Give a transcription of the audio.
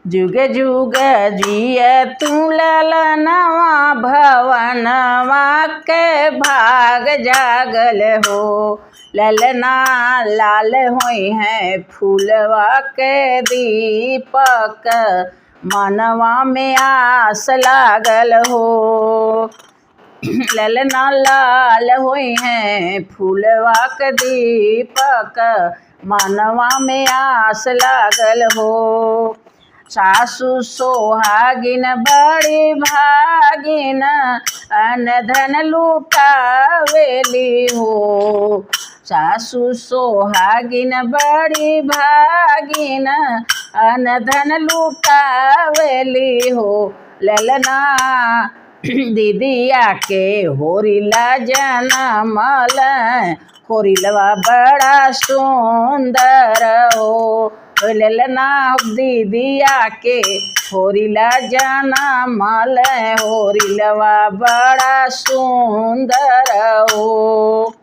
जुग जुग जिय तू ललनवा भवनवा के भाग जागल हो। ललना लाल होई है फूलवा के दीपक मनवा में आस लागल हो। ललना लाल होई है फूलवा के दीपक मनवा में आस लागल हो। सासु सोहागिन बड़ी भागिन अन धन लुटावेली हो। सासु सोहागिन बड़ी भागिन अन धन लुटावेली हो। ललना दीदिया के होरिला जनमल होरिलवा बड़ा सुंदर हो। ललना दीदिया के होरिला जनमल होरिलवा बड़ा सुंदर हो।